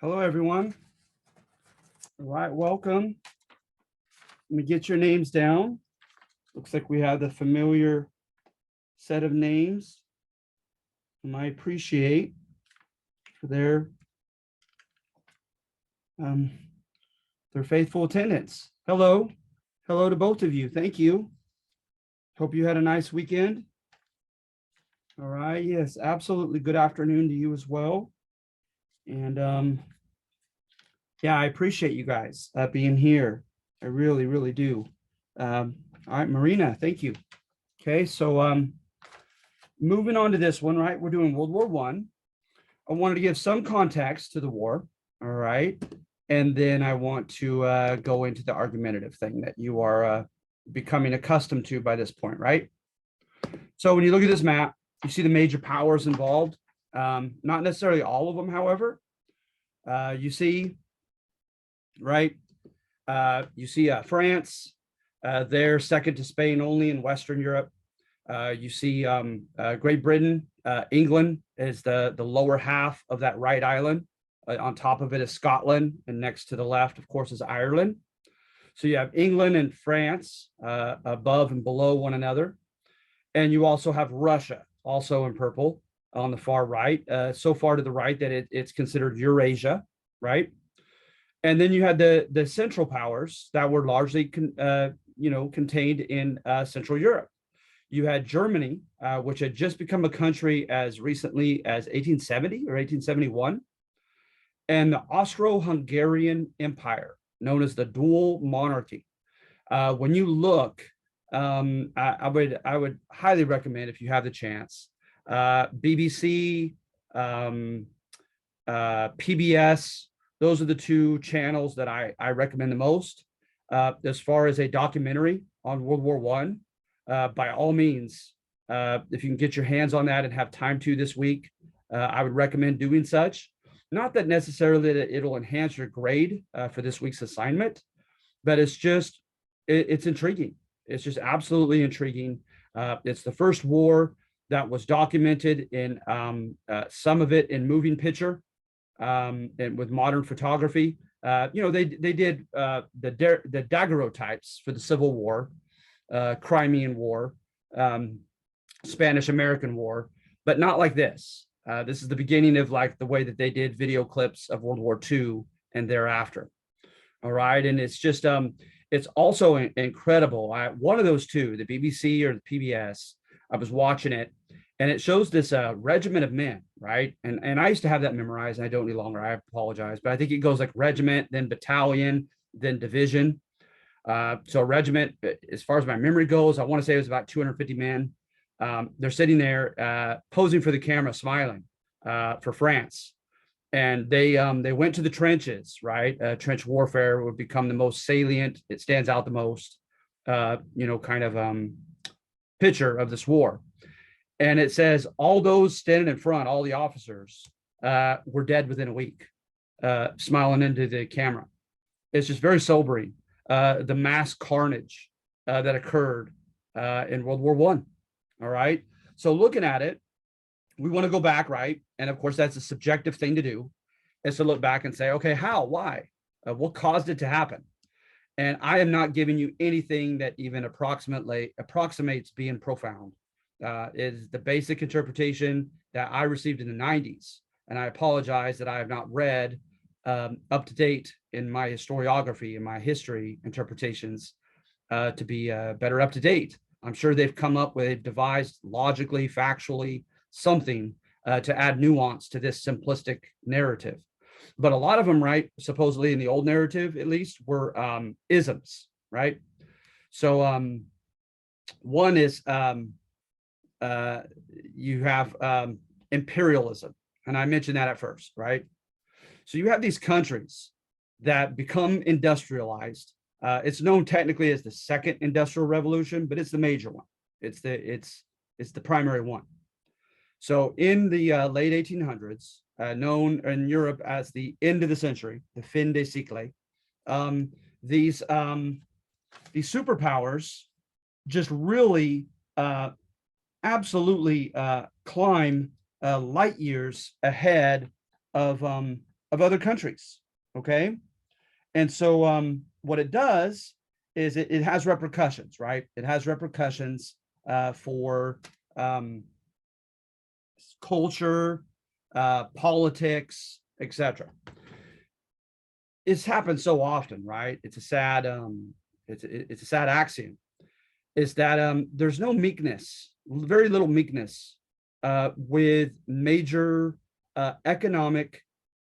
Hello, everyone. All right, welcome. Let me get your names down. Looks like we have the familiar set of names, whom I appreciate for um, their faithful attendance. Hello. Hello to both of you. Thank you. Hope you had a nice weekend. All right. Yes, absolutely. Good afternoon to you as well. And yeah, I appreciate you guys being here. I really, really do. All right, Marina, thank you. Okay, so moving on to this one, right? We're doing World War One. I wanted to give some context to the war, all right, and then I want to go into the argumentative thing that you are becoming accustomed to by this point, right? So when you look at this map, you see the major powers involved. Not necessarily all of them, however. You see, right? You see France. They're second to Spain only in Western Europe. You see Great Britain, England is the lower half of that right island. On top of it is Scotland, and next to the left, of course, is Ireland. So you have England and France above and below one another. And you also have Russia, also in purple on the far right, so far to the right that it's considered Eurasia, right? And then you had the Central Powers that were largely contained in Central Europe. You had Germany, which had just become a country as recently as 1870 or 1871, and the Austro-Hungarian Empire, known as the dual monarchy. When you look, I would highly recommend, if you have the chance, BBC, PBS. Those are the two channels that I recommend the most. As far as a documentary on World War One, by all means, if you can get your hands on that and have time to this week, I would recommend doing such. Not that necessarily that it'll enhance your grade for this week's assignment, but it's intriguing. It's just absolutely intriguing. It's the first war that was documented in some of it in moving picture and with modern photography. They did the daguerreotypes for the Civil War, Crimean War, Spanish-American War, but not like this. This is the beginning of like the way that they did video clips of World War II and thereafter. All right, and it's just it's also incredible. One of those two, the BBC or the PBS, I was watching it, and it shows this regiment of men, right? And I used to have that memorized, and I don't any longer. I apologize, but I think it goes like regiment, then battalion, then division. So regiment, as far as my memory goes, I want to say it was about 250 men. They're sitting there posing for the camera, smiling for France. And they went to the trenches, right? Trench warfare would become the most salient. It stands out the most, picture of this war. And it says all those standing in front, all the officers, were dead within a week, smiling into the camera. It's just very sobering. The mass carnage that occurred in World War One. All right. So looking at it, we want to go back, right? And of course, that's a subjective thing to do, is to look back and say, okay, how, why, what caused it to happen? And I am not giving you anything that even approximates being profound. Is the basic interpretation that I received in the 90s. And I apologize that I have not read up to date in my historiography and my history interpretations to be better up to date. I'm sure they've devised logically, factually, something to add nuance to this simplistic narrative. But a lot of them, right, supposedly in the old narrative, at least, were isms, right? So one is you have imperialism. And I mentioned that at first, right? So you have these countries that become industrialized. It's known technically as the second industrial revolution, but it's the major one. It's the primary one. So in the late 1800s, known in Europe as the end of the century, the fin de siècle, these superpowers just really absolutely climb light years ahead of of other countries. Okay. And so what it does is it has repercussions, right? It has repercussions for culture, politics, etc. It's happened so often, right? It's a sad it's a sad axiom is that there's no meekness, very little meekness with major economic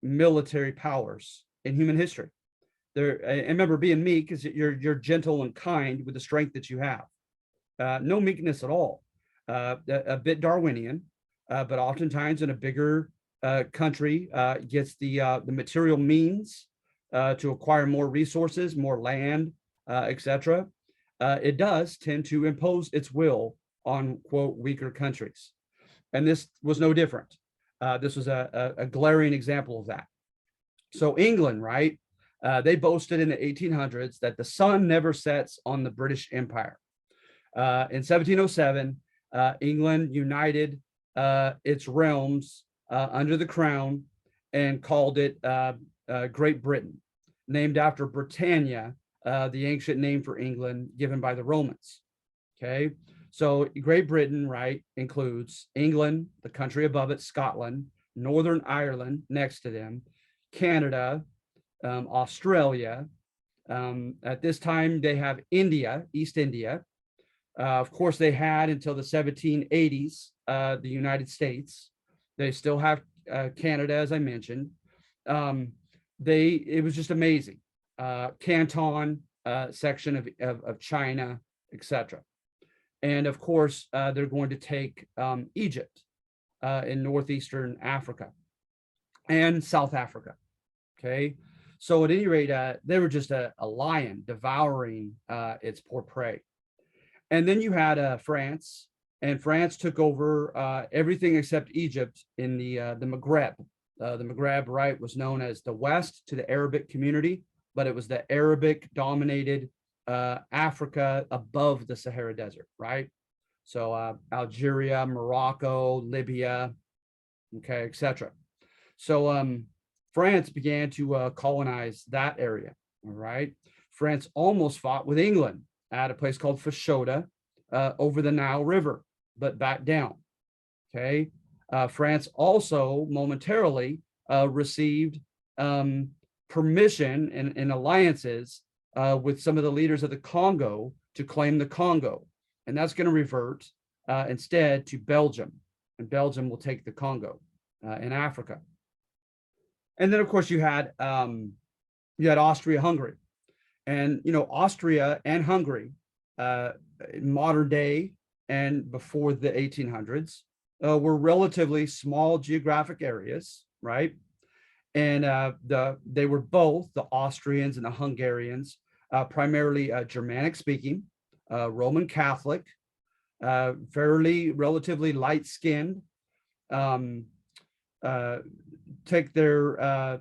military powers in human history. There, and remember, being meek is that you're gentle and kind with the strength that you have. No meekness at all. A bit Darwinian, but oftentimes in a bigger country gets the material means to acquire more resources, more land, etc. It does tend to impose its will on, quote, weaker countries. And this was no different. This was a glaring example of that. So England, right? They boasted in the 1800s that the sun never sets on the British Empire. In 1707, England united its realms under the crown and called it Great Britain, named after Britannia, the ancient name for England given by the Romans. Okay, so Great Britain, right, includes England, the country above it, Scotland, Northern Ireland next to them, Canada, Australia. At this time, they have India, East India. Of course, they had until the 1780s, the United States. They still have Canada, as I mentioned. It was just amazing. Canton section of China, etc. And of course, they're going to take Egypt in northeastern Africa and South Africa. Okay, so at any rate, they were just a lion devouring its poor prey. And then you had France, and France took over everything except Egypt in the Maghreb. The Maghreb, right, was known as the West to the Arabic community, but it was the Arabic-dominated Africa above the Sahara Desert, right? So Algeria, Morocco, Libya, okay, etc. So France began to colonize that area, all right? France almost fought with England at a place called Fashoda over the Nile River, but backed down, okay? France also momentarily received permission and alliances with some of the leaders of the Congo to claim the Congo. And that's going to revert instead to Belgium. And Belgium will take the Congo in Africa. And then, of course, you had Austria-Hungary. And, you know, Austria and Hungary, modern day and before the 1800s, were relatively small geographic areas, right? And they were both, the Austrians and the Hungarians, primarily Germanic speaking, Roman Catholic, fairly relatively light skinned, take their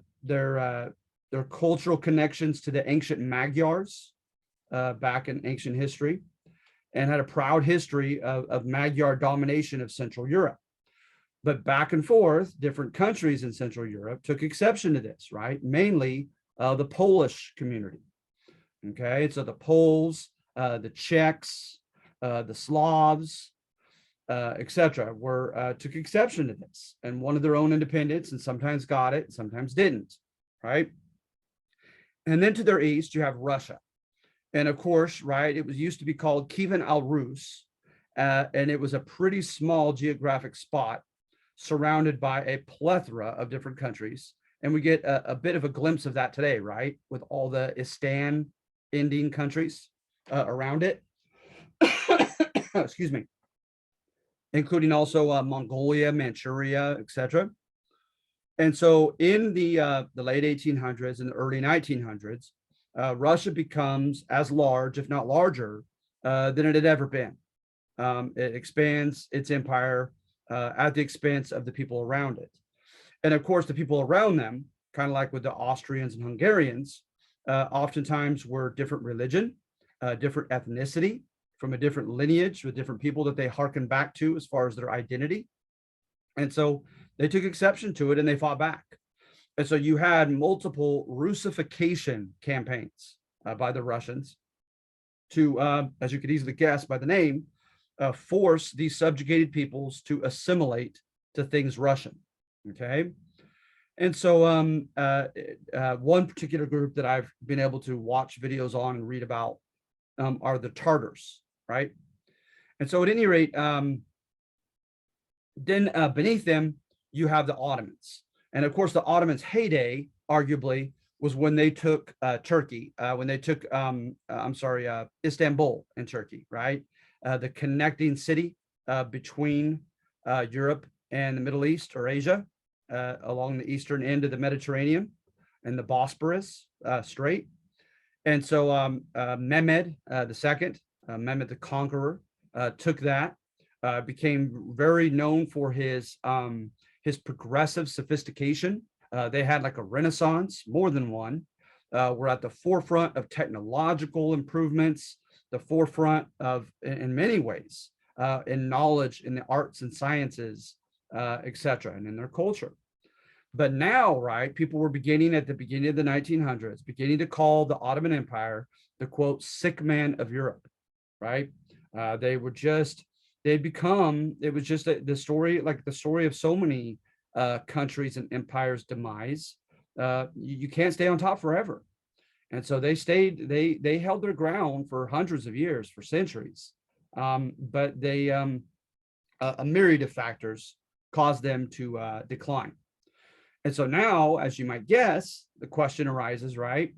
cultural connections to the ancient Magyars back in ancient history, and had a proud history of Magyar domination of Central Europe. But back and forth, different countries in Central Europe took exception to this, right? Mainly the Polish community. Okay, so the Poles, the Czechs, the Slavs, etc., took exception to this and wanted their own independence, and sometimes got it, sometimes didn't, right? And then to their east, you have Russia. And of course, right, it was used to be called Kievan al Rus, and it was a pretty small geographic spot surrounded by a plethora of different countries. And we get a bit of a glimpse of that today, right, with all the Istan Indian countries around it. Excuse me. Including also Mongolia, Manchuria, etc. And so in the late 1800s and the early 1900s, Russia becomes as large, if not larger, than it had ever been. It expands its empire at the expense of the people around it. And of course, the people around them, kind of like with the Austrians and Hungarians, oftentimes were different religion, different ethnicity, from a different lineage with different people that they hearken back to as far as their identity. And so they took exception to it and they fought back. And so you had multiple Russification campaigns by the Russians to, as you could easily guess by the name, force these subjugated peoples to assimilate to things Russian. Okay. And so one particular group that I've been able to watch videos on and read about are the Tartars, right? And so at any rate, then beneath them, you have the Ottomans. And of course, the Ottomans' heyday, arguably, was when they took Turkey, when they took, Istanbul in Turkey, right? The connecting city between Europe and the Middle East or Asia, along the eastern end of the Mediterranean and the Bosporus Strait. And so Mehmed II, Mehmed the Conqueror, took that, became very known for his progressive sophistication. They had like a renaissance, more than one. We're at the forefront of technological improvements, the forefront of, in many ways, in knowledge, in the arts and sciences, etc., and in their culture. But now, right, people were beginning at the beginning of the 1900s, beginning to call the Ottoman Empire the, quote, sick man of Europe, right? They were just, they'd become, it was just the story, like the story of so many countries and empires' demise. You can't stay on top forever. And so they stayed, they held their ground for hundreds of years, for centuries. But they, a myriad of factors caused them to decline. And so now, as you might guess, the question arises, right?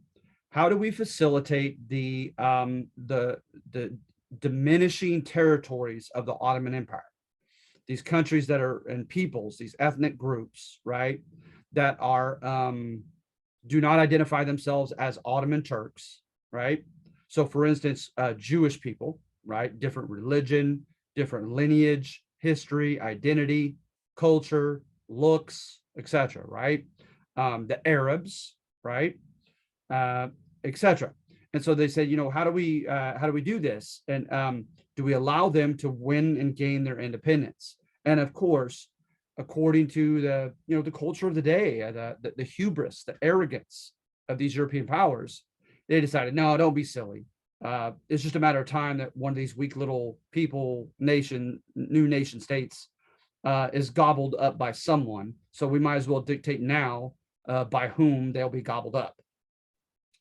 How do we facilitate the diminishing territories of the Ottoman Empire? These countries that are, and peoples, these ethnic groups, right, that are do not identify themselves as Ottoman Turks, right? So, for instance, Jewish people, right, different religion, different lineage, history, identity, culture, looks, etc., right? The Arabs, right, etc. And so they said, you know, how do we do this? And do we allow them to win and gain their independence? And of course, according to the, you know, the culture of the day, the hubris, the arrogance of these European powers, they decided, no, don't be silly. It's just a matter of time that one of these weak little new nation states is gobbled up by someone. So we might as well dictate now by whom they'll be gobbled up.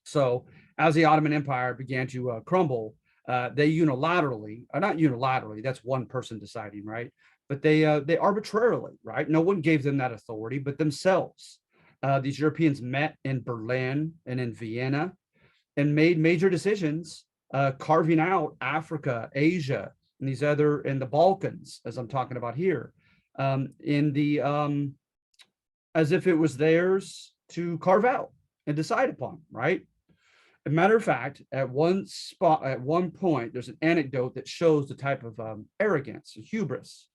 So as the Ottoman Empire began to crumble, they unilaterally, not unilaterally, that's one person deciding, right? But they arbitrarily, right? No one gave them that authority, but themselves. These Europeans met in Berlin and in Vienna and made major decisions, carving out Africa, Asia, and these other, in the Balkans, as I'm talking about here, in the as if it was theirs to carve out and decide upon, right? As a matter of fact, at one point, there's an anecdote that shows the type of arrogance and hubris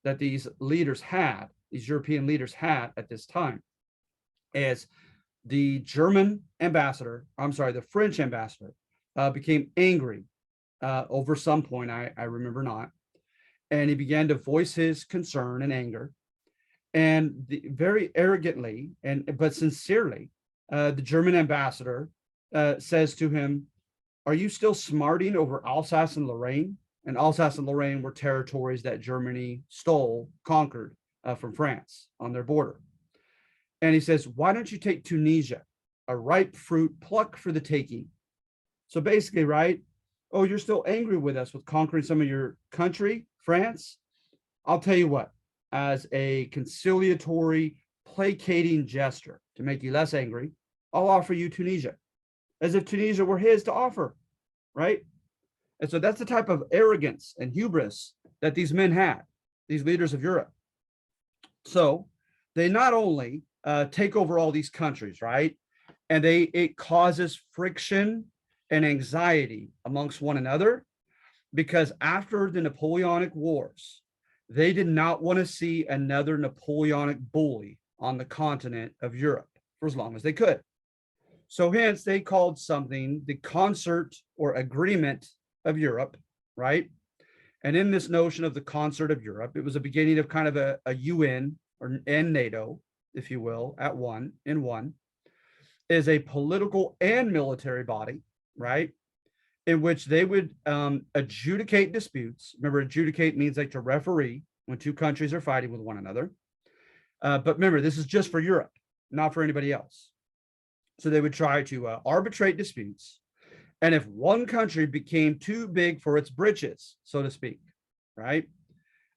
that these leaders had, these European leaders had at this time, as the German ambassador, I'm sorry, the French ambassador became angry over some point, I remember not, and he began to voice his concern and anger, and very arrogantly but sincerely, the German ambassador says to him, "Are you still smarting over Alsace and Lorraine?" And Alsace and Lorraine were territories that Germany conquered from France on their border. And he says, "Why don't you take Tunisia, a ripe fruit plucked for the taking?" So basically, right? Oh, you're still angry with us with conquering some of your country, France? I'll tell you what, as a conciliatory, placating gesture to make you less angry, I'll offer you Tunisia, as if Tunisia were his to offer, right? And so that's the type of arrogance and hubris that these men had, these leaders of Europe. So they not only take over all these countries, right? And it causes friction and anxiety amongst one another, because after the Napoleonic Wars, they did not want to see another Napoleonic bully on the continent of Europe for as long as they could. So hence they called something the Concert or Agreement of Europe, right? And in this notion of the Concert of Europe, it was a beginning of kind of a UN and NATO if you will, in one, is a political and military body, right? In which they would adjudicate disputes. Remember, adjudicate means like to referee when two countries are fighting with one another. But remember, this is just for Europe, not for anybody else. So they would try to arbitrate disputes. And if one country became too big for its britches, so to speak, right,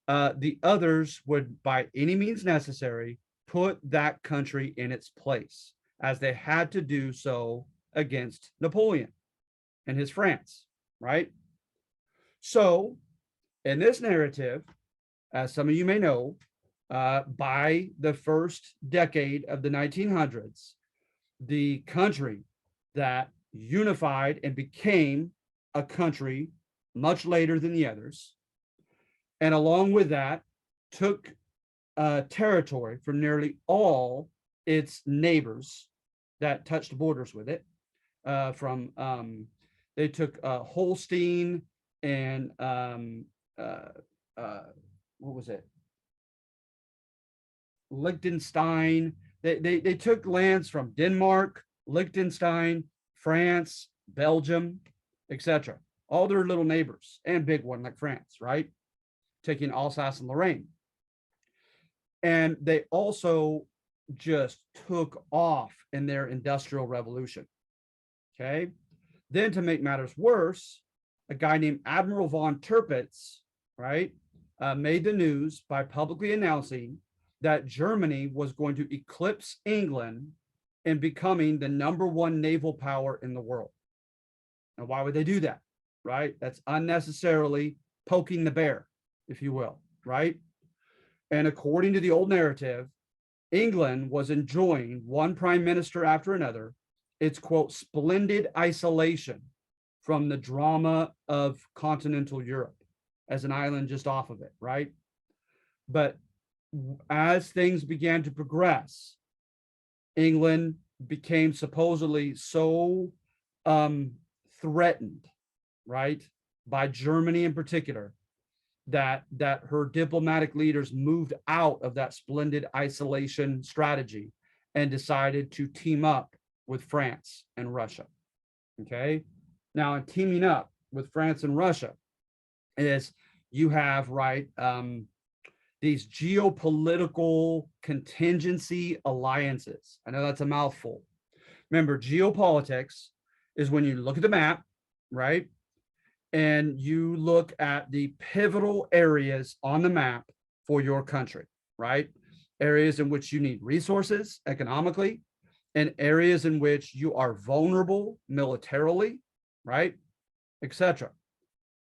the others would, by any means necessary, put that country in its place, as they had to do so against Napoleon and his France, right? So in this narrative, as some of you may know, by the first decade of the 1900s, the country that unified and became a country much later than the others, and along with that, took territory from nearly all its neighbors that touched borders with it. They took Holstein and what was it? Liechtenstein. They took lands from Denmark, Liechtenstein, France, Belgium, etc. All their little neighbors and big one like France, right? Taking Alsace and Lorraine. And they also just took off in their industrial revolution. Okay. Then to make matters worse, a guy named Admiral von Tirpitz, right, made the news by publicly announcing that Germany was going to eclipse England in becoming the #1 naval power in the world. Now, why would they do that? Right? That's unnecessarily poking the bear, if you will, right? And according to the old narrative, England was enjoying one prime minister after another its, quote, splendid isolation from the drama of continental Europe as an island just off of it, right? But as things began to progress, England became supposedly so threatened, right, by Germany in particular, that her diplomatic leaders moved out of that splendid isolation strategy and decided to team up with France and Russia. Okay. Now, in teaming up with France and Russia is you have, right, these geopolitical contingency alliances. I know that's a mouthful. Remember, geopolitics is when you look at the map, right, and you look at the pivotal areas on the map for your country, right? Areas in which you need resources economically, and areas in which you are vulnerable militarily, right, etc.,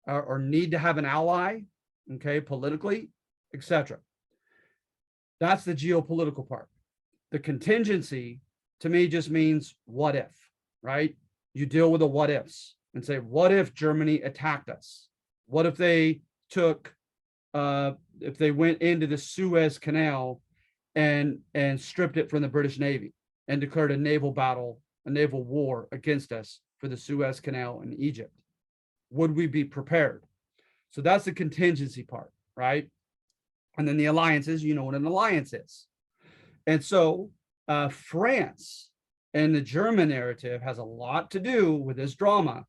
or need to have an ally, okay, politically, etc. That's the geopolitical part. The contingency to me just means what if, right? You deal with the what ifs and say, what if Germany attacked us? What if they took, if they went into the Suez Canal and stripped it from the British Navy and declared a naval battle, a naval war against us for the Suez Canal in Egypt? Would we be prepared? So that's the contingency part, right? And then the alliances, you know what an alliance is. And so France and the German narrative has a lot to do with this drama,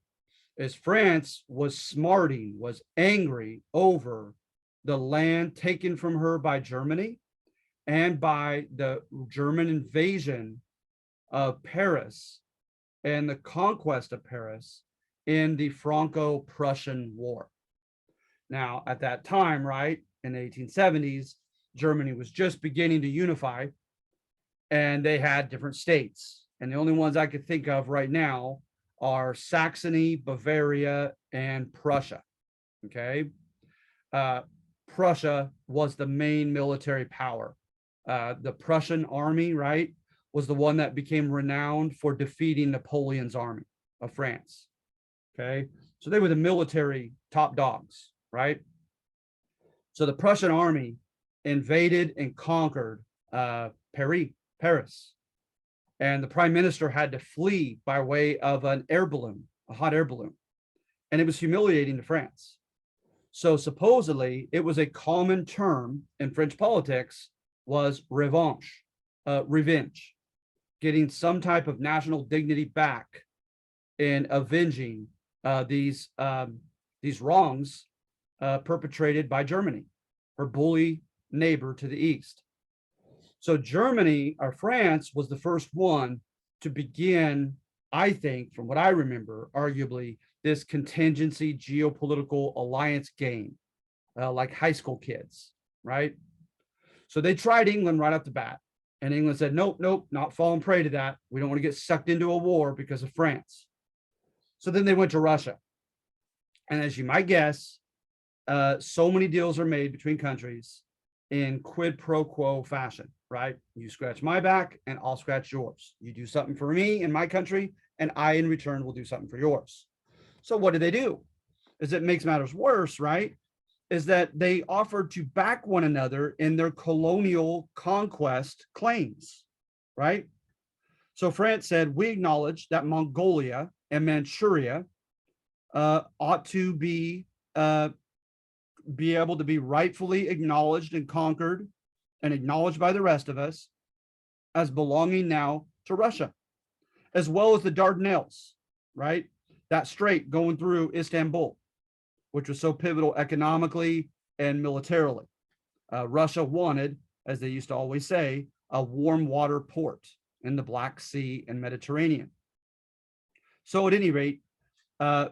as France was smarting, was angry over the land taken from her by Germany and by the German invasion of Paris and the conquest of Paris in the Franco-Prussian War. Now, at that time, right, in the 1870s, Germany was just beginning to unify, and they had different states. And the only ones I could think of right now are Saxony, Bavaria, and Prussia. Okay. Prussia was the main military power. The Prussian army, right, was the one that became renowned for defeating Napoleon's army of France. Okay. So they were the military top dogs, right? So the Prussian army invaded and conquered Paris. And the prime minister had to flee by way of an air balloon, a hot air balloon. And it was humiliating to France. So supposedly it was a common term in French politics was revanche. revenge, getting some type of national dignity back in avenging these wrongs perpetrated by Germany, her bully neighbor to the east. So Germany, or France, was the first one to begin, I think, from what I remember, arguably, this contingency geopolitical alliance game, like high school kids, right? So they tried England right off the bat. And England said, nope, nope, not falling prey to that. We don't want to get sucked into a war because of France. So then they went to Russia. And as you might guess, so many deals are made between countries in quid pro quo fashion, right? You scratch my back and I'll scratch yours. You do something for me in my country and I in return will do something for yours. So what do they do? Is it makes matters worse, right? Is that they offered to back one another in their colonial conquest claims, right? So France said, we acknowledge that Mongolia and Manchuria ought to be able to be rightfully acknowledged and conquered and acknowledged by the rest of us as belonging now to Russia, as well as the Dardanelles, right? That strait going through Istanbul, which was so pivotal economically and militarily. Russia wanted, as they used to always say, a warm water port in the Black Sea and Mediterranean. So at any rate,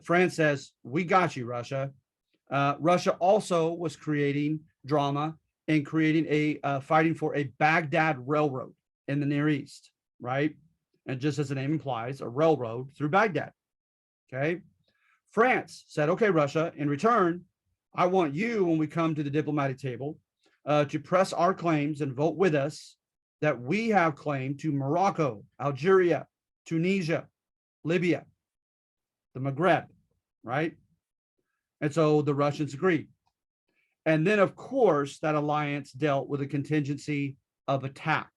France says, we got you, Russia. Russia also was creating drama and creating fighting for a Baghdad railroad in the Near East, right? And just as the name implies, a railroad through Baghdad, okay? France said, okay, Russia, in return, I want you, when we come to the diplomatic table, to press our claims and vote with us that we have claim to Morocco, Algeria, Tunisia, Libya, the Maghreb, right? And so the Russians agreed. And then, of course, that alliance dealt with a contingency of attack.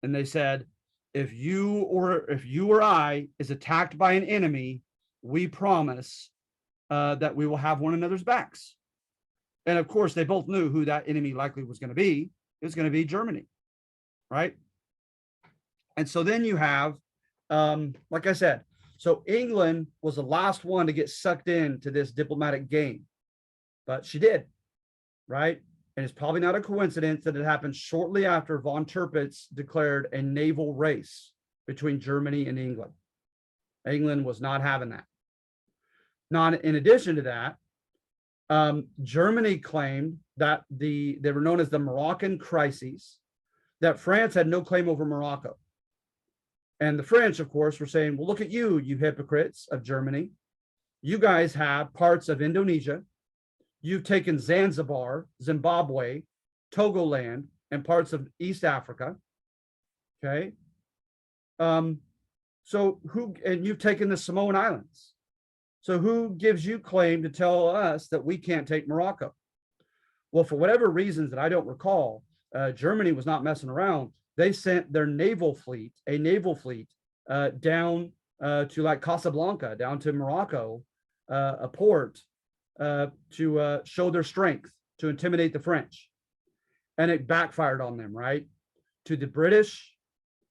And they said, if you or I is attacked by an enemy, we promise that we will have one another's backs. And of course, they both knew who that enemy likely was going to be. It was going to be Germany, right? And so then you have, like I said, so England was the last one to get sucked into this diplomatic game, but she did, right? And it's probably not a coincidence that it happened shortly after von Tirpitz declared a naval race between Germany and England. England was not having that. Now, in addition to that, Germany claimed that they were known as the Moroccan crises, that France had no claim over Morocco. And the French, of course, were saying, well, look at you, you hypocrites of Germany. You guys have parts of Indonesia. You've taken Zanzibar, Zimbabwe, Togoland, and parts of East Africa. Okay. So and you've taken the Samoan Islands. So who gives you claim to tell us that we can't take Morocco? Well, for whatever reasons that I don't recall, Germany was not messing around. They sent their naval fleet, down to like Casablanca, down to Morocco, a port, to show their strength, to intimidate the French. And it backfired on them, right? To the British,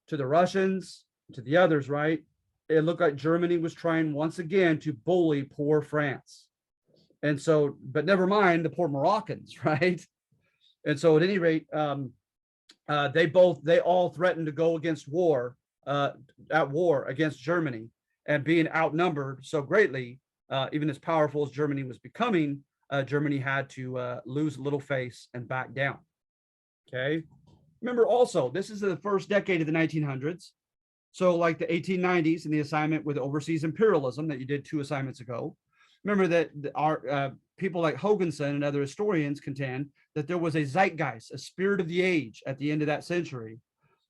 to the Russians, to the others, right? It looked like Germany was trying once again to bully poor France. And so, but never mind the poor Moroccans, right? And so at any rate, they all threatened to go against war, against Germany, and being outnumbered so greatly, even as powerful as Germany was becoming, Germany had to lose a little face and back down. Okay. Remember also, this is the first decade of the 1900s. So like the 1890s and the assignment with overseas imperialism that you did 2 assignments ago. Remember that our people like Hoganson and other historians contend that there was a zeitgeist, a spirit of the age at the end of that century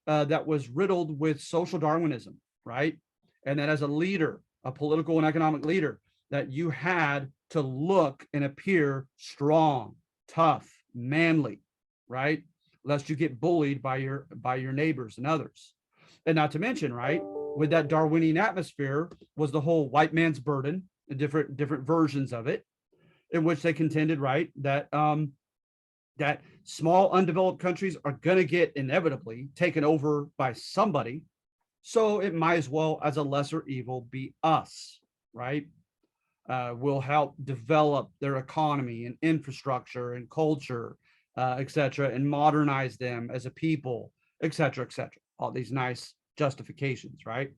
that was riddled with social Darwinism, right? And that as a leader, a political and economic leader, that you had to look and appear strong, tough, manly, right? Lest you get bullied by your neighbors and others. And not to mention, right, with that Darwinian atmosphere was the whole white man's burden, the different versions of it, in which they contended, right, that that small undeveloped countries are going to get inevitably taken over by somebody. So it might as well, as a lesser evil, be us, right? Will help develop their economy and infrastructure and culture, et cetera, and modernize them as a people, et cetera, et cetera. All these nice justifications, right?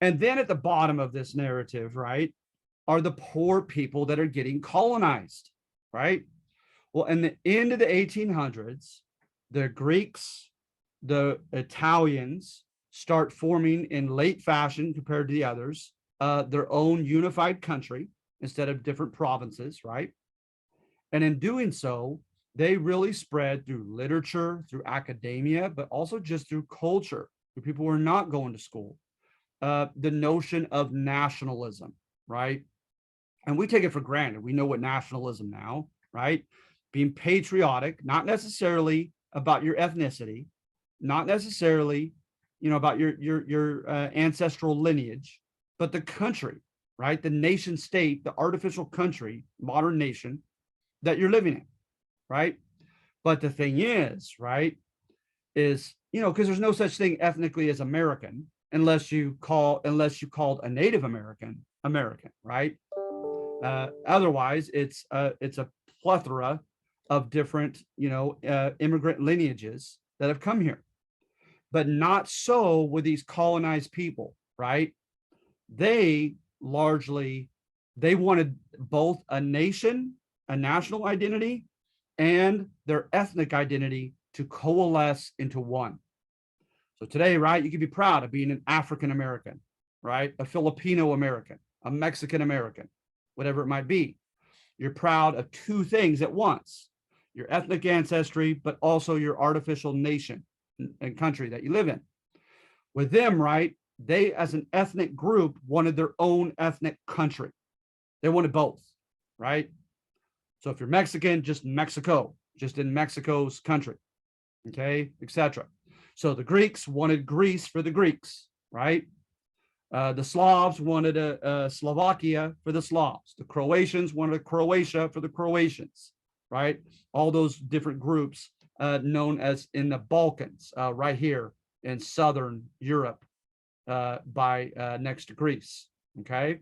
And then at the bottom of this narrative, right, are the poor people that are getting colonized, right? Well, in the end of the 1800s, the Greeks, the Italians start forming in late fashion compared to the others, their own unified country instead of different provinces, right? And in doing so, they really spread through literature, through academia, but also just through culture, through people who are not going to school. The notion of nationalism, right? And we take it for granted. We know what nationalism now, right? Being patriotic, not necessarily about your ethnicity, not necessarily, about your ancestral lineage, but the country, right? The nation state, the artificial country, modern nation that you're living in, right? But the thing is, right, is, because there's no such thing ethnically as American unless you called a Native American American, right? Otherwise, it's a plethora of different, immigrant lineages that have come here, but not so with these colonized people, right? They largely they wanted both a nation, a national identity, and their ethnic identity to coalesce into one. So today, right, you can be proud of being an African American, right? A Filipino American, a Mexican American, whatever it might be. You're proud of two things at once: your ethnic ancestry, but also your artificial nation and country that you live in. With them, right, they as an ethnic group wanted their own ethnic country. They wanted both, right? So if you're Mexican, just Mexico, just in Mexico's country, okay, etc. So the Greeks wanted Greece for the Greeks, right? The Slavs wanted a Slovakia for the Slavs. The Croatians wanted a Croatia for the Croatians, right? All those different groups known as in the Balkans, right here in Southern Europe, by next to Greece, okay?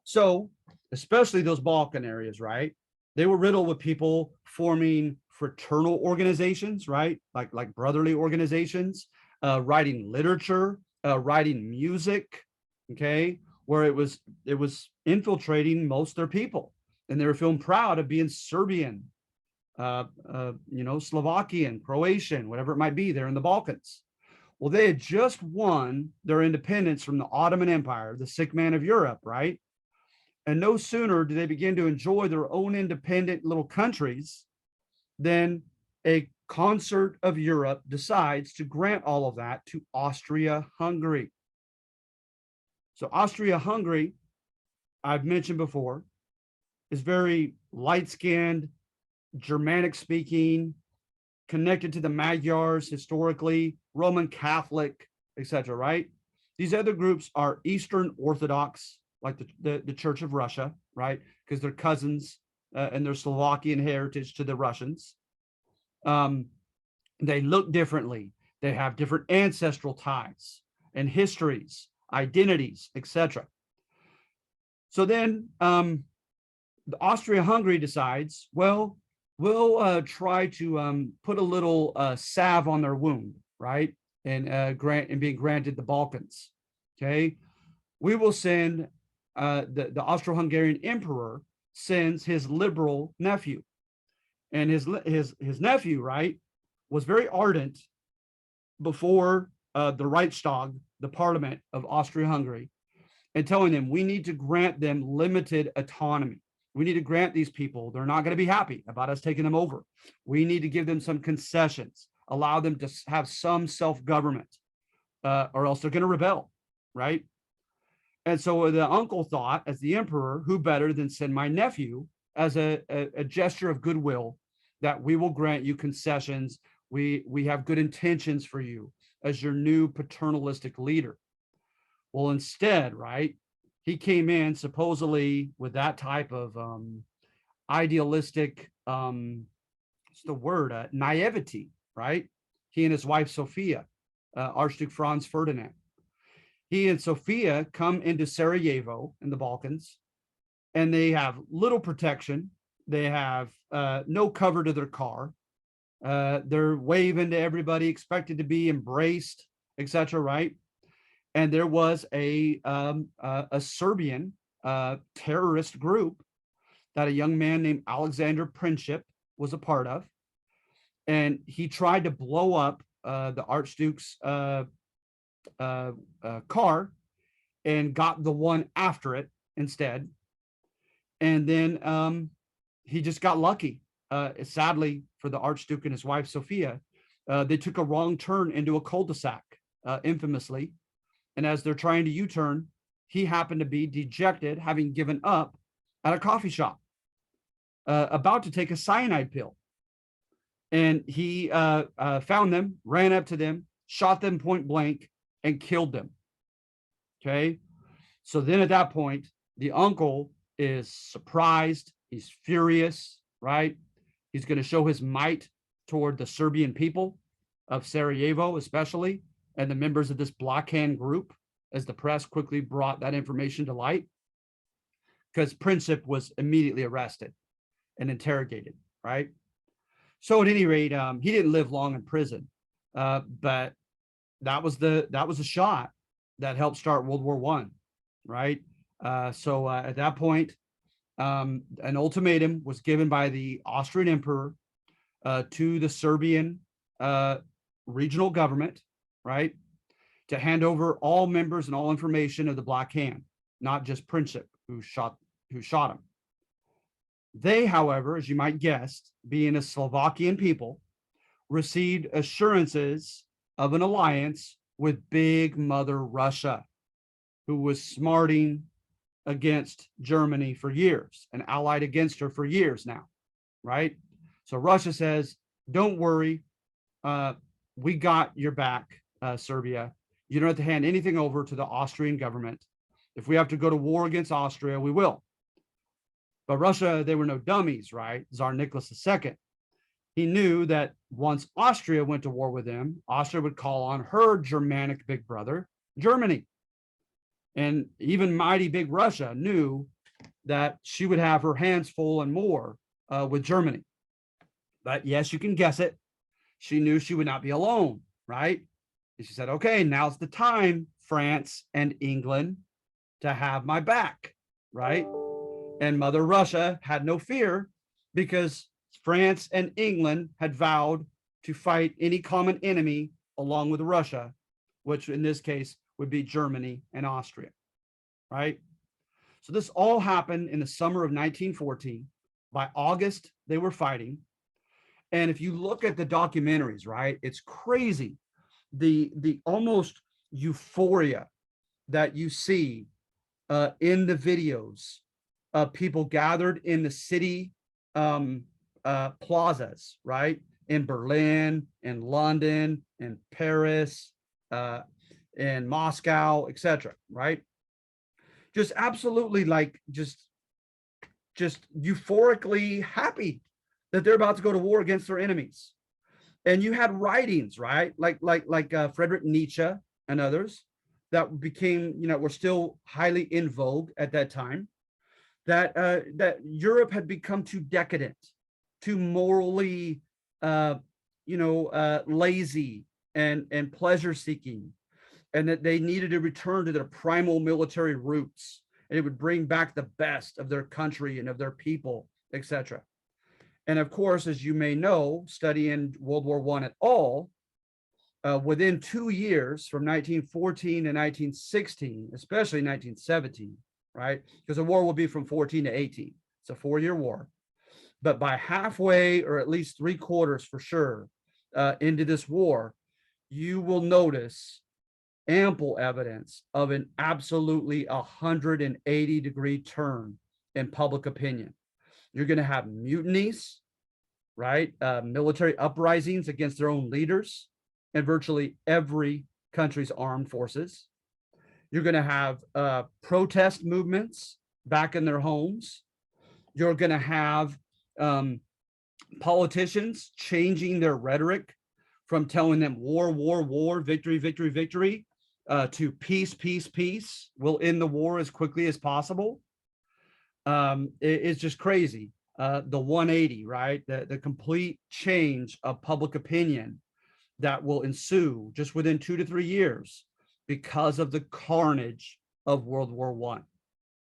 So especially those Balkan areas, right? They were riddled with people forming fraternal organizations, right? Like brotherly organizations, writing literature, writing music, okay, where it was infiltrating most of their people, and they were feeling proud of being Serbian, Slovakian, Croatian, whatever it might be. There in the Balkans. Well, they had just won their independence from the Ottoman Empire, the sick man of Europe, right? And no sooner do they begin to enjoy their own independent little countries than a concert of Europe decides to grant all of that to Austria-Hungary. So Austria-Hungary, I've mentioned before, is very light-skinned, Germanic-speaking, connected to the Magyars historically, Roman Catholic, etc., right? These other groups are Eastern Orthodox, like the Church of Russia, right? Because they're cousins and their Slovakian heritage to the Russians. They look differently. They have different ancestral ties and histories, identities, etc. So then the Austria-Hungary decides, well, we'll try to put a little salve on their wound, right? And being granted the Balkans. Okay, we will send the Austro-Hungarian emperor sends his liberal nephew, and his nephew, right, was very ardent before the Reichstag, the parliament of Austria-Hungary, and telling them we need to grant them limited autonomy. We need to grant these people, they're not going to be happy about us taking them over. We need to give them some concessions, allow them to have some self-government, or else they're going to rebel, right? And so the uncle thought, as the emperor, who better than send my nephew as a gesture of goodwill, that we will grant you concessions. We have good intentions for you as your new paternalistic leader. Well, instead, right, he came in supposedly with that type of idealistic, what's the word, naivety, right? He and his wife, Sophia, Archduke Franz Ferdinand. He and Sophia come into Sarajevo in the Balkans, and they have little protection. They have no cover to their car. They're waving to everybody, expected to be embraced, etc. Right? And there was a Serbian terrorist group that a young man named Alexander Princip was a part of, and he tried to blow up the Archduke's car and got the one after it instead. And then he just got lucky. Sadly for the Archduke and his wife, Sophia, they took a wrong turn into a cul-de-sac, infamously. And as they're trying to U-turn, he happened to be dejected, having given up at a coffee shop, about to take a cyanide pill. And he found them, ran up to them, shot them point blank, and killed them. Okay. So then at that point, the uncle is surprised. He's furious, right? He's going to show his might toward the Serbian people of Sarajevo, especially, and the members of this blockade group, as the press quickly brought that information to light, because Princip was immediately arrested and interrogated, right? So at any rate, he didn't live long in prison, but that was a shot that helped start World War I, right? So at that point, an ultimatum was given by the Austrian emperor to the Serbian regional government, right, to hand over all members and all information of the Black Hand, not just Princip, who shot him. They, however, as you might guess, being a Slovakian people, received assurances of an alliance with Big Mother Russia, who was smarting against Germany for years and allied against her for years now, right? So Russia says, don't worry, we got your back, Serbia. You don't have to hand anything over to the Austrian government. If we have to go to war against Austria, we will. But Russia, they were no dummies, right? Tsar Nicholas II. He knew that once Austria went to war with them, Austria would call on her Germanic big brother, Germany. And even mighty big Russia knew that she would have her hands full and more with Germany. But yes, you can guess it. She knew she would not be alone, right? And she said, okay, now's the time, France and England, to have my back, right? And Mother Russia had no fear, because France and England had vowed to fight any common enemy along with Russia, which in this case would be Germany and Austria, right? So this all happened in the summer of 1914. By August, they were fighting. And if you look at the documentaries, right, it's crazy. The almost euphoria that you see in the videos of people gathered in the city plazas, right? In Berlin, in London, in Paris, in Moscow, etc., right? Just absolutely like just euphorically happy that they're about to go to war against their enemies. And you had writings, right? Like Friedrich Nietzsche and others that became, were still highly in vogue at that time, that that Europe had become too decadent, too morally, lazy and pleasure seeking, and that they needed to return to their primal military roots, and it would bring back the best of their country and of their people, etc. And of course, as you may know, studying World War I at all, within 2 years, from 1914 to 1916, especially 1917, right? Because the war will be from 14 to 18. It's a 4-year war. But by halfway, or at least 3/4 for sure, into this war, you will notice ample evidence of an absolutely 180-degree turn in public opinion. You're going to have mutinies, right? Military uprisings against their own leaders in virtually every country's armed forces. You're going to have protest movements back in their homes. You're going to have um, politicians changing their rhetoric from telling them war, war, war, victory, victory, victory, to peace, peace, peace. We'll end the war as quickly as possible. It's just crazy. The 180, right? The complete change of public opinion that will ensue just within 2 to 3 years because of the carnage of World War I,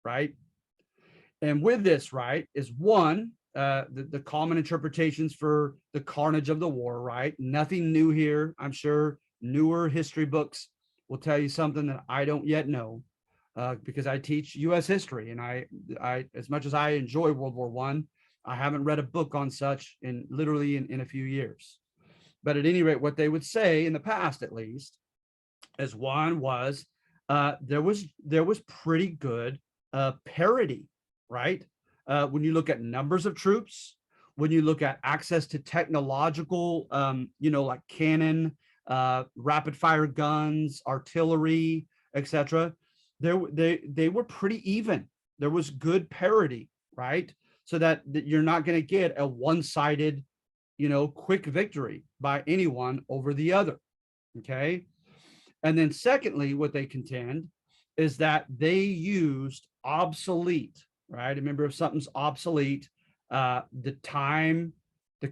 right? And with this, right, is one, the common interpretations for the carnage of the war, right? Nothing new here. I'm sure newer history books will tell you something that I don't yet know, because I teach U.S. history, and I, as much as I enjoy World War I haven't read a book on such in literally in a few years. But at any rate, what they would say in the past, at least, as one was, there was pretty good parity, right? When you look at numbers of troops, when you look at access to technological, like cannon, rapid fire guns, artillery, etc., they were pretty even. There was good parity, right? So that you're not going to get a one-sided, quick victory by anyone over the other. Okay. And then secondly, what they contend is that they used obsolete, right? Remember, if something's obsolete, the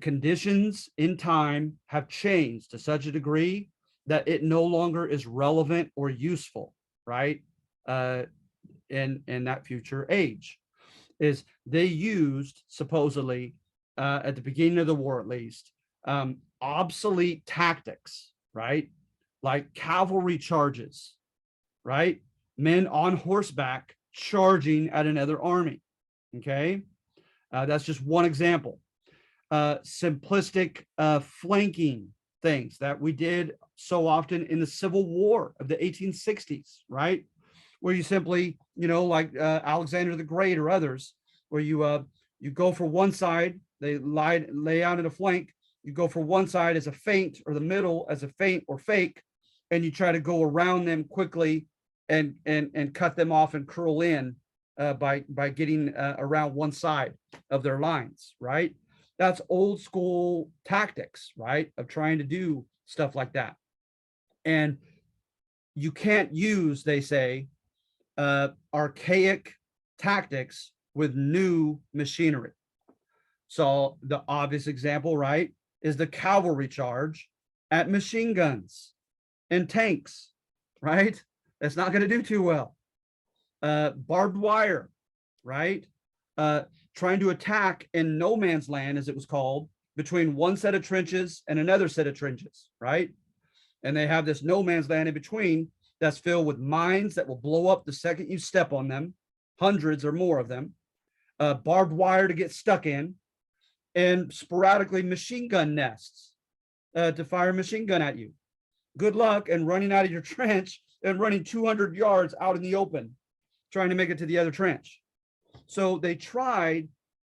conditions in time have changed to such a degree that it no longer is relevant or useful, right? In that future age, is they used supposedly at the beginning of the war, at least, obsolete tactics, right? Like cavalry charges, right? Men on horseback charging at another army. Okay. That's just one example. Simplistic flanking things that we did so often in the Civil War of the 1860s, right? Where you simply, like Alexander the Great or others, where you go for one side, they lay out in a flank, you go for one side as a feint, or the middle as a feint or fake, and you try to go around them quickly and cut them off and curl in by getting around one side of their lines, right? That's old school tactics, right, of trying to do stuff like that. And you can't use, they say, archaic tactics with new machinery. So the obvious example, right, is the cavalry charge at machine guns and tanks, right? That's not going to do too well. Barbed wire, right? Trying to attack in no man's land, as it was called, between one set of trenches and another set of trenches, right? And they have this no man's land in between that's filled with mines that will blow up the second you step on them, hundreds or more of them, barbed wire to get stuck in, and sporadically machine gun nests to fire a machine gun at you. Good luck and running out of your trench and running 200 yards out in the open, trying to make it to the other trench. So they tried,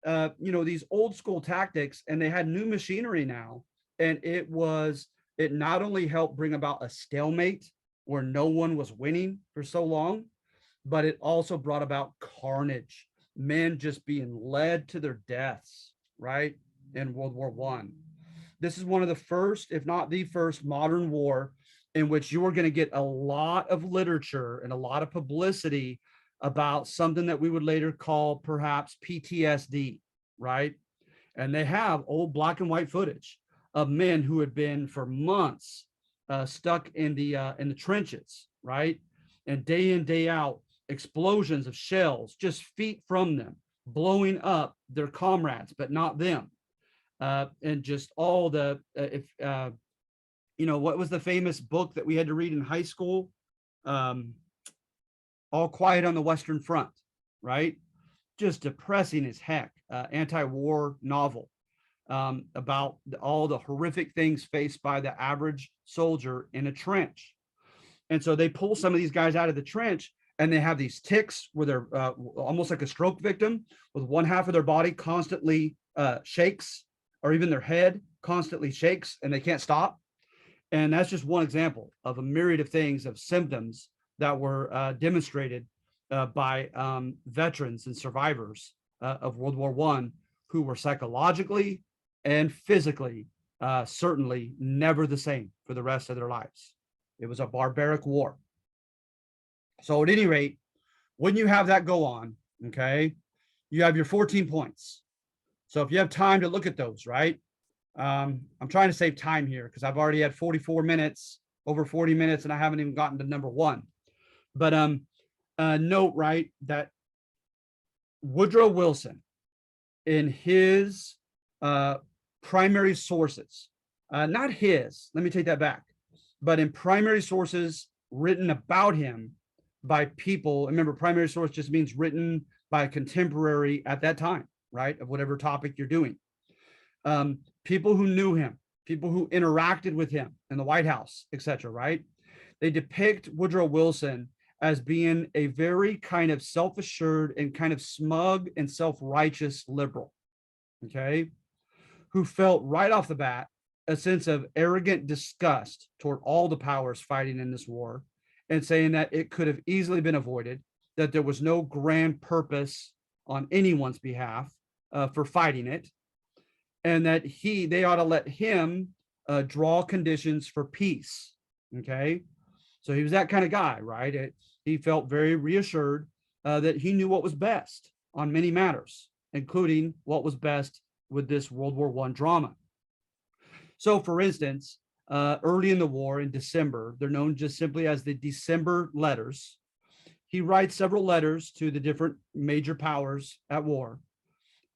these old school tactics, and they had new machinery now. And it not only helped bring about a stalemate where no one was winning for so long, but it also brought about carnage, men just being led to their deaths, right, in World War I. This is one of the first, if not the first, modern war in which you are going to get a lot of literature and a lot of publicity about something that we would later call perhaps PTSD, right? And they have old black and white footage of men who had been for months stuck in the trenches, right? And day in, day out, explosions of shells just feet from them, blowing up their comrades, but not them. And just all the, what was the famous book that we had to read in high school? All Quiet on the Western Front, right? Just depressing as heck, anti-war novel about all the horrific things faced by the average soldier in a trench. And so they pull some of these guys out of the trench, and they have these tics where they're almost like a stroke victim, with one half of their body constantly shakes, or even their head constantly shakes, and they can't stop. And that's just one example of a myriad of things, of symptoms that were demonstrated by veterans and survivors of World War I who were psychologically and physically certainly never the same for the rest of their lives. It was a barbaric war. So at any rate, when you have that go on, okay, you have your 14 points. So if you have time to look at those, right? I'm trying to save time here because I've already had 44 minutes, over 40 minutes, and I haven't even gotten to number one. But note, right, that Woodrow Wilson, in his primary sources, not his, let me take that back, but in primary sources written about him by people. Remember, primary source just means written by a contemporary at that time, right, of whatever topic you're doing. People who knew him, people who interacted with him in the White House, etc., right? They depict Woodrow Wilson as being a very kind of self-assured and kind of smug and self-righteous liberal, okay, who felt right off the bat a sense of arrogant disgust toward all the powers fighting in this war, and saying that it could have easily been avoided, that there was no grand purpose on anyone's behalf for fighting it, and that they ought to let him draw conditions for peace. Okay, so he was that kind of guy, right? He felt very reassured that he knew what was best on many matters, including what was best with this World War I drama. So, for instance, early in the war in December, they're known just simply as the December letters. He writes several letters to the different major powers at war,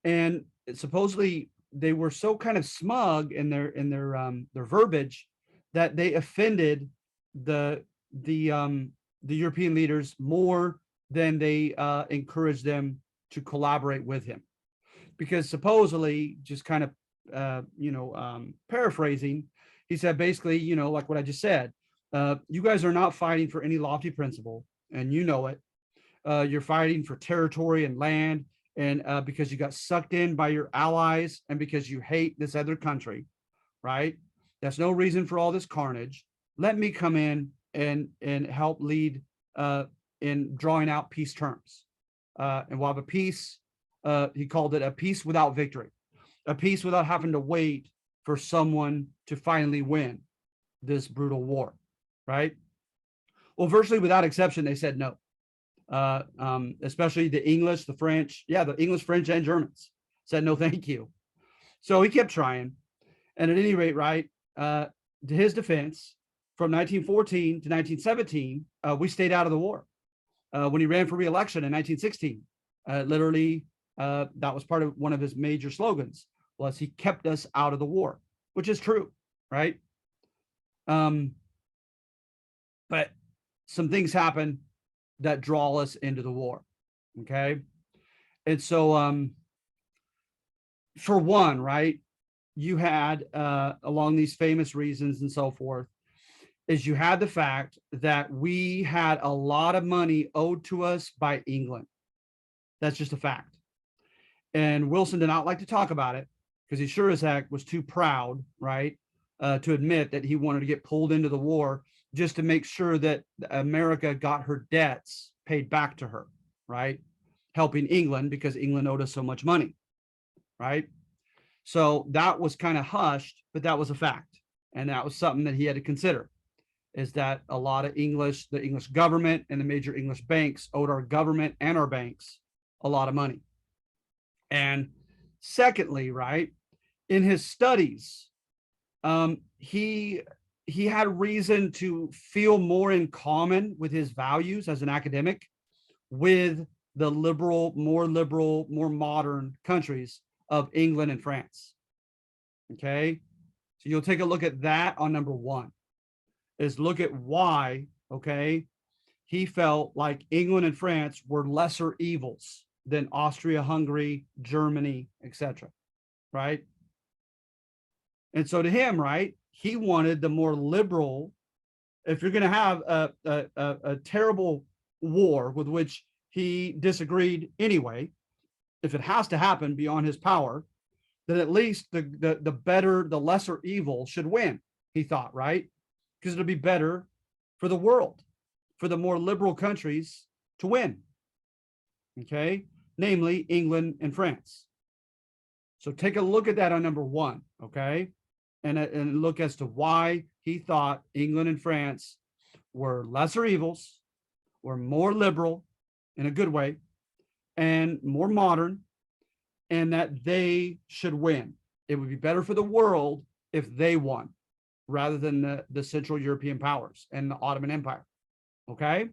and supposedly they were so kind of smug in their verbiage that they offended the European leaders more than they encouraged them to collaborate with him, because supposedly, just kind of paraphrasing, he said basically, like what I just said, you guys are not fighting for any lofty principle, and you know it. You're fighting for territory and land, and because you got sucked in by your allies, and because you hate this other country, right? That's no reason for all this carnage. Let me come in and help lead in drawing out peace terms. And we'll have a peace, he called it a peace without victory, a peace without having to wait for someone to finally win this brutal war, right? Well, virtually without exception, they said no. Especially the English, the French, the English, French, and Germans said no, thank you. So he kept trying. And at any rate, right, to his defense, from 1914 to 1917, we stayed out of the war. When he ran for re-election in 1916, literally, that was part of one of his major slogans, was he kept us out of the war, which is true, right? But some things happen that draw us into the war, okay? And so, for one, right, you had, along these famous reasons and so forth, is you had the fact that we had a lot of money owed to us by England. That's just a fact. And Wilson did not like to talk about it because he sure as heck was too proud, right, to admit that he wanted to get pulled into the war just to make sure that America got her debts paid back to her, right? Helping England because England owed us so much money, right? So that was kind of hushed, but that was a fact. And that was something that he had to consider, is that a lot of the English government and the major English banks owed our government and our banks a lot of money. And secondly, right, in his studies, he had reason to feel more in common with his values as an academic with the liberal, more modern countries of England and France. Okay, so you'll take a look at that on number one, is look at why, okay, he felt like England and France were lesser evils than Austria, Hungary, Germany, etc. Right? And so to him, right, he wanted the more liberal. If you're going to have a terrible war with which he disagreed anyway, if it has to happen beyond his power, then at least the better, the lesser evil should win, he thought, right? Because it'll be better for the world, for the more liberal countries to win. Okay, namely England and France. So take a look at that on number one, okay? And look as to why he thought England and France were lesser evils, were more liberal in a good way, and more modern, and that they should win. It would be better for the world if they won rather than the Central European powers and the Ottoman Empire. Okay.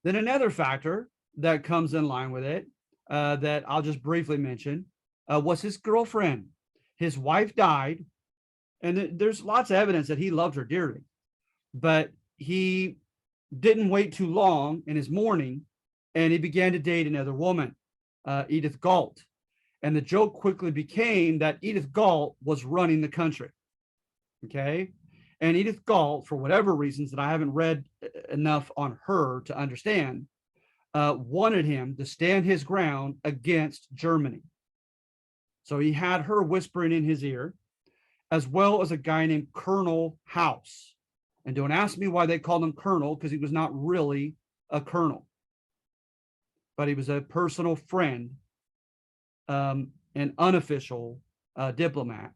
Then another factor that comes in line with it that I'll just briefly mention was his girlfriend. His wife died, and there's lots of evidence that he loved her dearly, but he didn't wait too long in his mourning, and he began to date another woman, Edith Galt. And the joke quickly became that Edith Galt was running the country. Okay. And Edith Galt, for whatever reasons that I haven't read enough on her to understand, wanted him to stand his ground against Germany. So he had her whispering in his ear, as well as a guy named Colonel House. And don't ask me why they called him Colonel, because he was not really a colonel, but he was a personal friend, an unofficial diplomat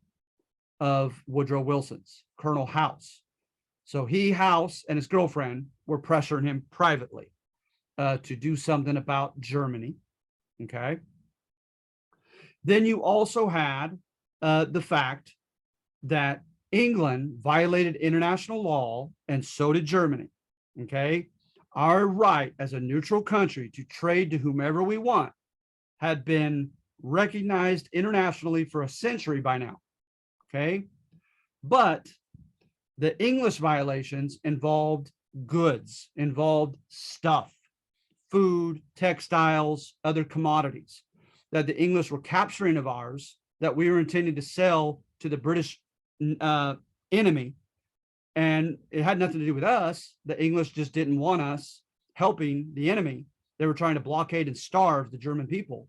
of Woodrow Wilson's, Colonel House. So House and his girlfriend were pressuring him privately to do something about Germany. Okay. Then you also had the fact that England violated international law, and so did Germany. Okay. Our right as a neutral country to trade to whomever we want had been recognized internationally for a century by now. Okay. But the English violations involved goods, involved stuff, food, textiles, other commodities that the English were capturing of ours that we were intending to sell to the British enemy. And it had nothing to do with us. The English just didn't want us helping the enemy. They were trying to blockade and starve the German people.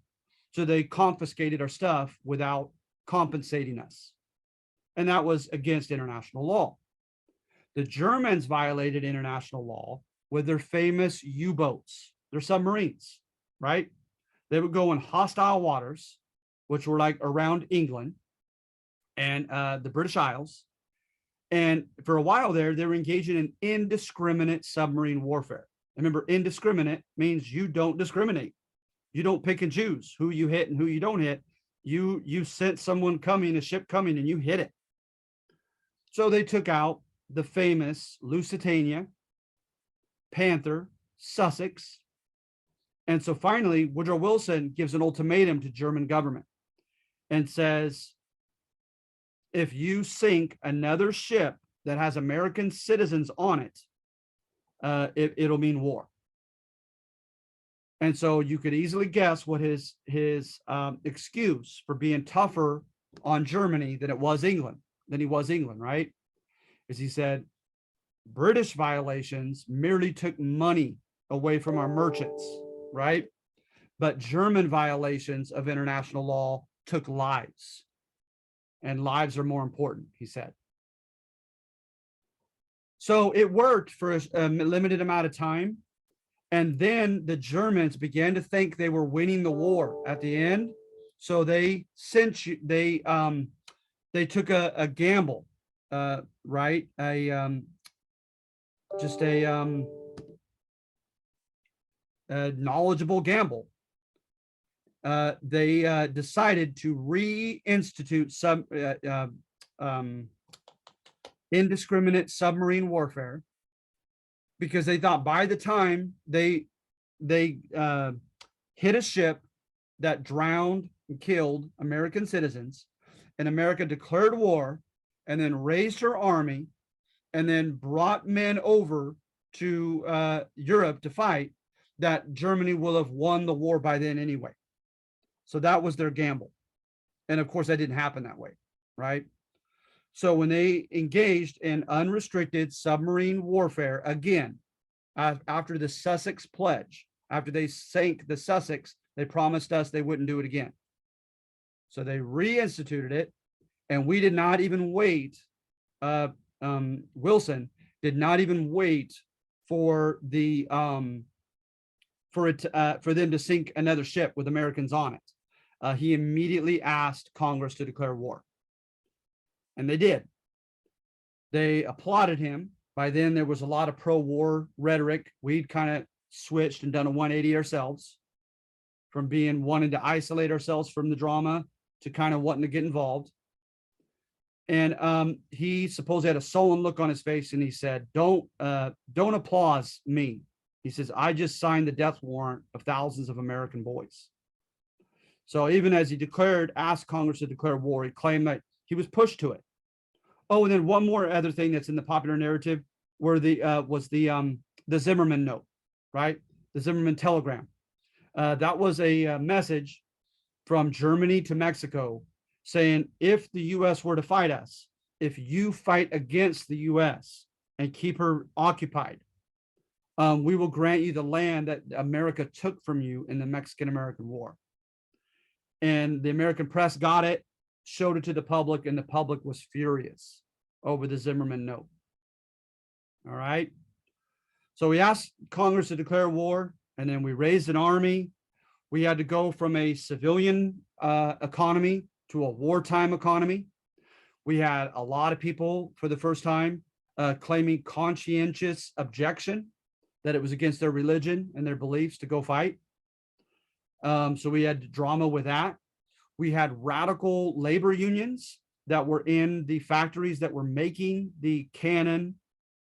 So they confiscated our stuff without compensating us. And that was against international law. The Germans violated international law with their famous U-boats, their submarines, right? They would go in hostile waters, which were like around England and the British Isles. And for a while there, they were engaging in indiscriminate submarine warfare. Remember, indiscriminate means you don't discriminate. You don't pick and choose who you hit and who you don't hit. You sent someone coming, a ship coming, and you hit it. So they took out the famous Lusitania, Panther, Sussex. And so finally, Woodrow Wilson gives an ultimatum to German government and says, if you sink another ship that has American citizens on it, it'll mean war. And so you could easily guess what his excuse for being tougher on Germany than he was England, right? Is he said, British violations merely took money away from our merchants, right? But German violations of international law took lives. And lives are more important, he said. So it worked for a limited amount of time. And then the Germans began to think they were winning the war at the end. So they took a gamble, right? Just a knowledgeable gamble. They decided to reinstitute some indiscriminate submarine warfare, because they thought by the time they hit a ship that drowned and killed American citizens, and America declared war and then raised her army and then brought men over to Europe to fight, that Germany will have won the war by then anyway. So that was their gamble. And of course, that didn't happen that way, right? So when they engaged in unrestricted submarine warfare, again, after the Sussex Pledge, after they sank the Sussex, they promised us they wouldn't do it again. So they reinstituted it, and we did not even wait. Wilson did not even wait for the for them to sink another ship with Americans on it. He immediately asked Congress to declare war, and they did. They applauded him. By then, there was a lot of pro-war rhetoric. We'd kind of switched and done a 180 ourselves, from being wanting to isolate ourselves from the drama to kind of wanting to get involved. And he supposedly had a sullen look on his face, and he said, don't applaud me. He says, I just signed the death warrant of thousands of American boys. So even as he asked Congress to declare war, he claimed that he was pushed to it. Oh, and then one more other thing that's in the popular narrative was the Zimmerman note, right? The Zimmerman telegram. That was a message from Germany to Mexico saying, if the U.S. were to fight us, if you fight against the U.S. and keep her occupied, we will grant you the land that America took from you in the Mexican-American War. And the American press got it, showed it to the public, and the public was furious over the Zimmerman note. All right. So we asked Congress to declare war, and then we raised an army. We had to go from a civilian economy to a wartime economy. We had a lot of people for the first time claiming conscientious objection, that it was against their religion and their beliefs to go fight. So we had drama with that. We had radical labor unions that were in the factories that were making the cannon,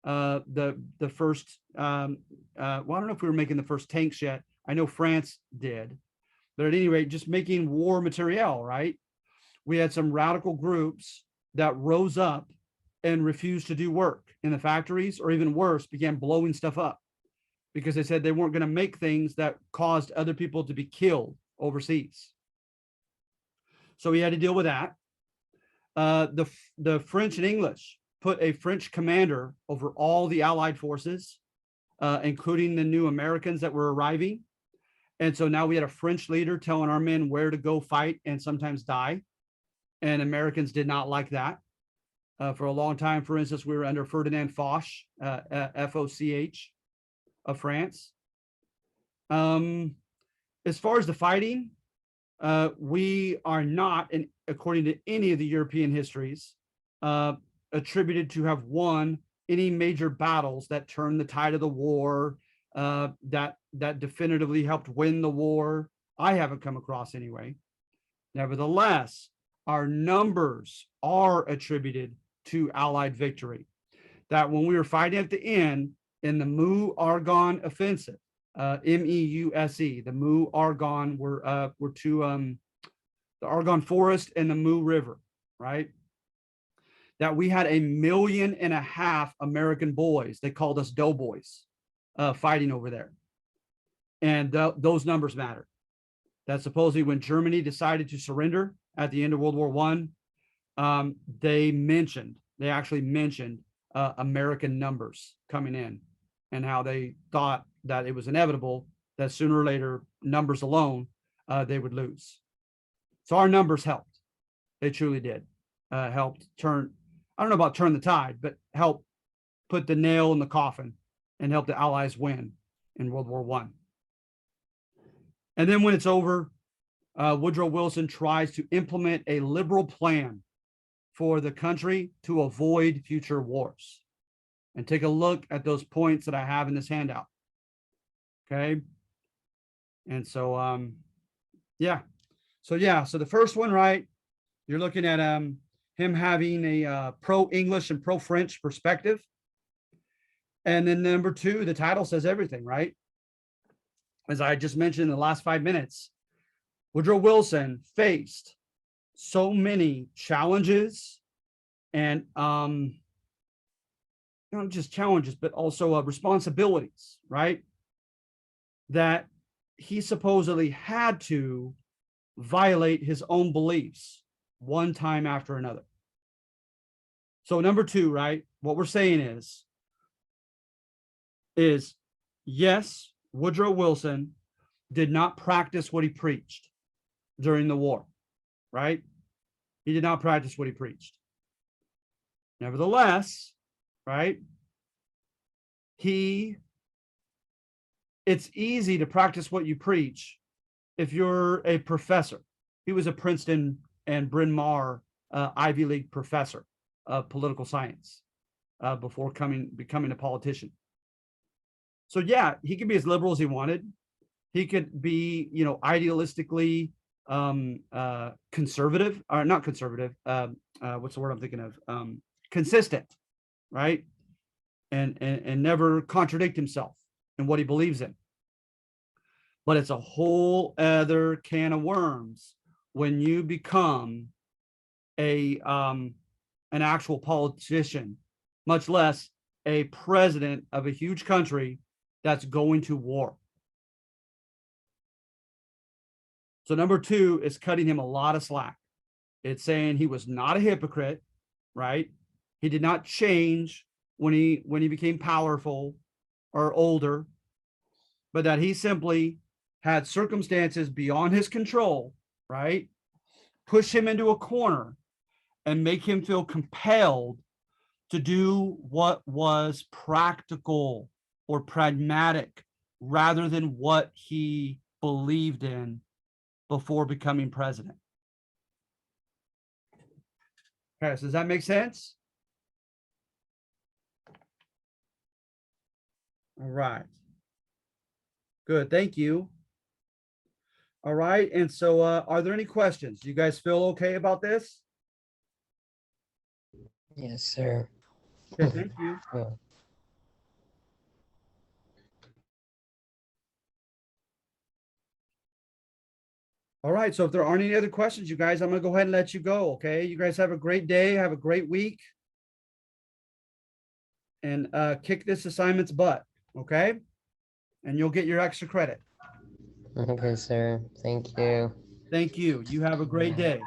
the first, well, I don't know if we were making the first tanks yet. I know France did, but at any rate, just making war materiel, right? We had some radical groups that rose up and refused to do work in the factories, or even worse, began blowing stuff up because they said they weren't going to make things that caused other people to be killed overseas. So we had to deal with that. The French and English put a French commander over all the Allied forces, including the new Americans that were arriving. And so now we had a French leader telling our men where to go fight and sometimes die. And Americans did not like that. For a long time, for instance, we were under Ferdinand Foch, F-O-C-H, of France. As far as the fighting, we are not, according to any of the European histories, attributed to have won any major battles that turned the tide of the war, that definitively helped win the war. I haven't come across anyway. Nevertheless, our numbers are attributed to Allied victory. That when we were fighting at the end in the Meuse-Argonne offensive, M-E-U-S-E, the Meuse-Argonne were to the Argonne Forest and the Meuse River, right? That we had 1.5 million American boys, they called us doughboys, fighting over there. And those numbers matter. That supposedly when Germany decided to surrender at the end of World War I, they actually mentioned American numbers coming in, and how they thought that it was inevitable that sooner or later, numbers alone, they would lose. So our numbers helped. They truly did. Helped turn, I don't know about turn the tide, but help put the nail in the coffin and help the Allies win in World War I. And then when it's over, Woodrow Wilson tries to implement a liberal plan for the country to avoid future wars. And take a look at those points that I have in this handout. Okay. And so, yeah. So the first one, right, you're looking at him having a pro-English and pro-French perspective. And then number two, the title says everything, right? As I just mentioned in the last 5 minutes, Woodrow Wilson faced so many challenges and not just challenges, but also responsibilities, right? That he supposedly had to violate his own beliefs one time after another. So number two, right? What we're saying is yes, Woodrow Wilson did not practice what he preached during the war, right? He did not practice what he preached. Nevertheless, right, he it's easy to practice what you preach if you're a professor. He was a Princeton and Bryn Mawr Ivy League professor of political science before becoming a politician. So yeah, he could be as liberal as he wanted. He could be, idealistically conservative, or not conservative. What's the word I'm thinking of? Consistent, right? And never contradict himself in what he believes in. But it's a whole other can of worms when you become an actual politician, much less a president of a huge country that's going to war. So number 2 is cutting him a lot of slack. It's saying he was not a hypocrite, right? He did not change when he became powerful or older, but that he simply had circumstances beyond his control, right? Push him into a corner and make him feel compelled to do what was practical or pragmatic rather than what he believed in before becoming president. Okay, so does that make sense? All right. Good, thank you. All right, and so are there any questions? You guys feel okay about this? Yes, sir. Okay, thank you. Well, All right, so if there aren't any other questions, you guys, I'm gonna go ahead and let you go, okay? You guys have a great day, have a great week. And kick this assignment's butt, okay? And you'll get your extra credit. okay, sir. Thank you. Thank you. You have a great day.